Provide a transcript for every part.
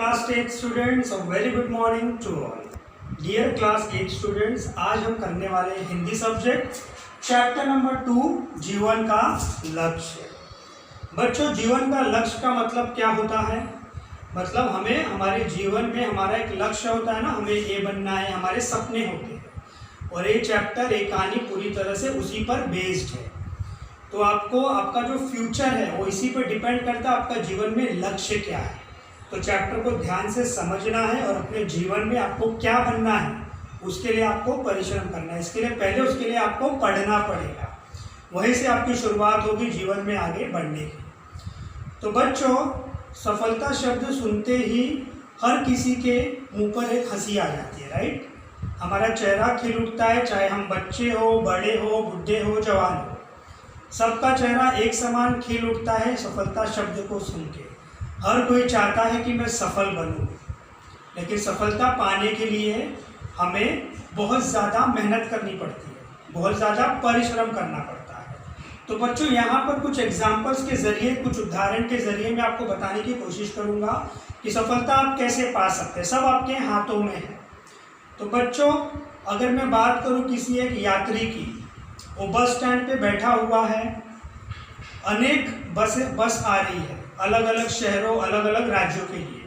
class 8 students, a very good morning to all. Dear class 8 students, आज हम करने वाले हैं हिंदी सब्जेक्ट चैप्टर नंबर 2 जीवन का लक्ष्य। बच्चों, जीवन का लक्ष्य का मतलब क्या होता है? मतलब हमें हमारे जीवन में हमारा एक लक्ष्य होता है ना, हमें ये बनना है, हमारे सपने होते हैं और ये चैप्टर एक कहानी पूरी तरह से उसी पर बेस्ड है। तो आपको आपका जो फ्यूचर है वो इसी पर डिपेंड करता है आपका जीवन में लक्ष्य क्या है। तो चैप्टर को ध्यान से समझना है और अपने जीवन में आपको क्या बनना है उसके लिए आपको परिश्रम करना है। इसके लिए पहले उसके लिए आपको पढ़ना पड़ेगा, वहीं से आपकी शुरुआत होगी जीवन में आगे बढ़ने की। तो बच्चों, सफलता शब्द सुनते ही हर किसी के मुंह पर एक हंसी आ जाती है, राइट? हमारा चेहरा खिल उठता है, चाहे हम बच्चे हो, बड़े हो, बुढ़े हो, जवान हो, सबका चेहरा एक समान खिल उठता है सफलता शब्द को सुन के। हर कोई चाहता है कि मैं सफल बनूं, लेकिन सफलता पाने के लिए हमें बहुत ज़्यादा मेहनत करनी पड़ती है, बहुत ज़्यादा परिश्रम करना पड़ता है। तो बच्चों, यहाँ पर कुछ एग्जाम्पल्स के ज़रिए, कुछ उदाहरण के ज़रिए मैं आपको बताने की कोशिश करूँगा कि सफलता आप कैसे पा सकते हैं। सब आपके हाथों में है। तो बच्चों, अगर मैं बात करूँ किसी एक यात्री की, वो बस स्टैंड पे बैठा हुआ है, अनेक बस आ रही है अलग अलग शहरों, अलग अलग राज्यों के लिए।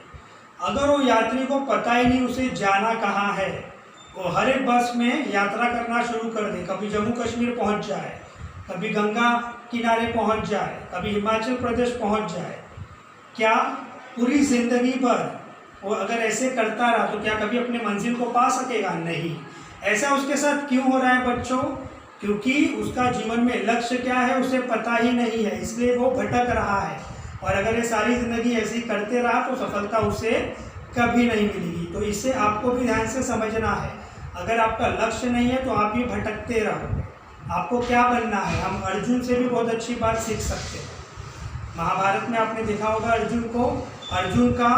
अगर वो यात्री को पता ही नहीं उसे जाना कहाँ है, वो हर एक बस में यात्रा करना शुरू कर दे, कभी जम्मू कश्मीर पहुंच जाए, कभी गंगा किनारे पहुंच जाए, कभी हिमाचल प्रदेश पहुंच जाए, क्या पूरी जिंदगी भर वो अगर ऐसे करता रहा तो क्या कभी अपने मंजिल को पा सकेगा? नहीं। ऐसा उसके साथ क्यों हो रहा है बच्चों? क्योंकि उसका जीवन में लक्ष्य क्या है उसे पता ही नहीं है, इसलिए वो भटक रहा है। और अगर ये सारी जिंदगी ऐसी करते रहा तो सफलता उसे कभी नहीं मिलेगी। तो इसे आपको भी ध्यान से समझना है। अगर आपका लक्ष्य नहीं है तो आप भी भटकते रहोगे। आपको क्या बनना है? हम अर्जुन से भी बहुत अच्छी बात सीख सकते हैं। महाभारत में आपने देखा होगा अर्जुन को, अर्जुन का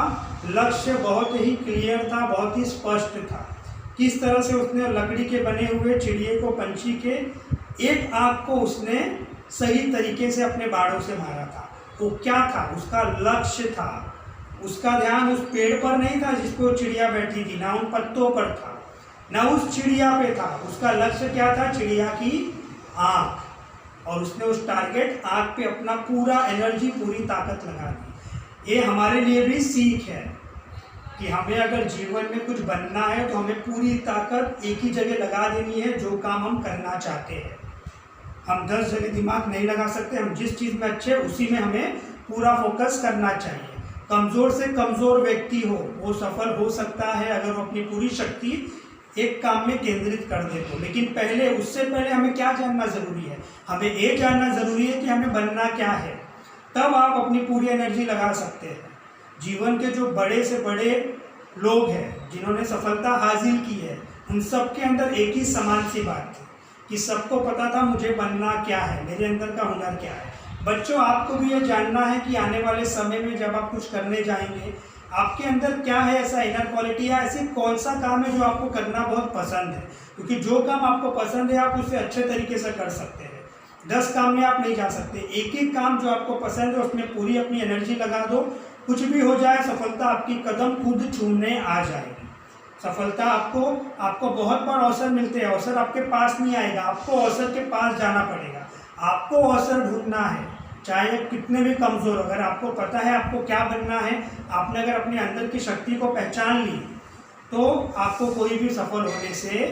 लक्ष्य बहुत ही क्लियर था, बहुत ही स्पष्ट था। किस तरह से उसने लकड़ी के बने हुए चिड़िए को, पंछी के एक आँख को उसने सही तरीके से अपने बाणों से मारा था। वो क्या था? उसका लक्ष्य था। उसका ध्यान उस पेड़ पर नहीं था जिस पर वो चिड़िया बैठी थी, ना उन पत्तों पर था, ना उस चिड़िया पे था। उसका लक्ष्य क्या था? चिड़िया की आँख। और उसने उस टारगेट आँख पे अपना पूरा एनर्जी, पूरी ताकत लगा दी। ये हमारे लिए भी सीख है कि हमें अगर जीवन में कुछ बनना है तो हमें पूरी ताकत एक ही जगह लगा देनी है, जो काम हम करना चाहते हैं। हम 10 जगह दिमाग नहीं लगा सकते। हम जिस चीज़ में अच्छे उसी में हमें पूरा फोकस करना चाहिए। कमज़ोर से कमज़ोर व्यक्ति हो वो सफल हो सकता है अगर वो अपनी पूरी शक्ति एक काम में केंद्रित कर दे तो। लेकिन पहले, उससे पहले हमें क्या जानना ज़रूरी है? हमें ये जानना ज़रूरी है कि हमें बनना क्या है, तब आप अपनी पूरी एनर्जी लगा सकते हैं। जीवन के जो बड़े से बड़े लोग हैं जिन्होंने सफलता हासिल की है, उन सब के अंदर एक ही समान सी बात थी कि सबको पता था मुझे बनना क्या है, मेरे अंदर का हुनर क्या है। बच्चों, आपको भी ये जानना है कि आने वाले समय में जब आप कुछ करने जाएंगे, आपके अंदर क्या है ऐसा इनर क्वालिटी, या ऐसी कौन सा काम है जो आपको करना बहुत पसंद है। क्योंकि जो काम आपको पसंद है आप उसे अच्छे तरीके से कर सकते हैं। 10 काम में आप नहीं जा सकते। एक ही काम जो आपको पसंद है उसमें पूरी अपनी एनर्जी लगा दो, कुछ भी हो जाए सफलता आपकी कदम खुद छूने आ जाएगी। सफलता आपको बहुत बार अवसर मिलते हैं, अवसर आपके पास नहीं आएगा, आपको अवसर के पास जाना पड़ेगा। आपको अवसर ढूंढना है, चाहे कितने भी कमज़ोर। अगर आपको पता है आपको क्या बनना है, आपने अगर अपने अंदर की शक्ति को पहचान ली, तो आपको कोई भी सफल होने से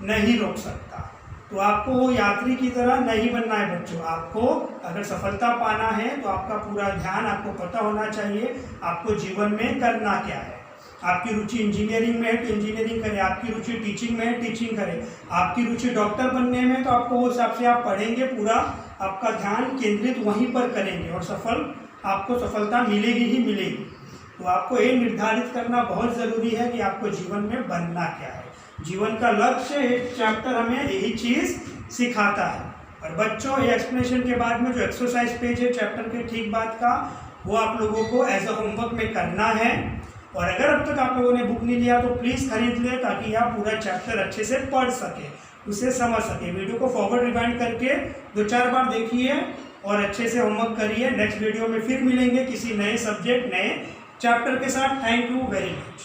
नहीं रोक सकता। तो आपको वो यात्री की तरह नहीं बनना है बच्चों। आपको अगर सफलता पाना है तो आपका पूरा ध्यान, आपको पता होना चाहिए आपको जीवन में करना क्या है। आपकी रुचि इंजीनियरिंग में है तो इंजीनियरिंग करें, आपकी रुचि टीचिंग में है टीचिंग करें, आपकी रुचि डॉक्टर बनने में तो आपको उस हिसाब से आप पढ़ेंगे, पूरा आपका ध्यान केंद्रित वहीं पर करेंगे और आपको सफलता मिलेगी ही मिलेगी। तो आपको ये निर्धारित करना बहुत ज़रूरी है कि आपको जीवन में बनना क्या है। जीवन का लक्ष्य, एक चैप्टर हमें यही चीज़ सिखाता है। और बच्चों, ये एक्सप्लेनेशन के बाद में जो एक्सरसाइज पेज है चैप्टर के ठीक बाद का, वो आप लोगों को एज अ होमवर्क में करना है। और अगर अब तक आप लोगों ने बुक नहीं लिया तो प्लीज़ खरीद लें, ताकि आप पूरा चैप्टर अच्छे से पढ़ सकें, उसे समझ सकें। वीडियो को फॉरवर्ड रिवाइंड करके 2-4 बार देखिए और अच्छे से होमवर्क करिए। नेक्स्ट वीडियो में फिर मिलेंगे किसी नए सब्जेक्ट, नए चैप्टर के साथ। Thank you very much.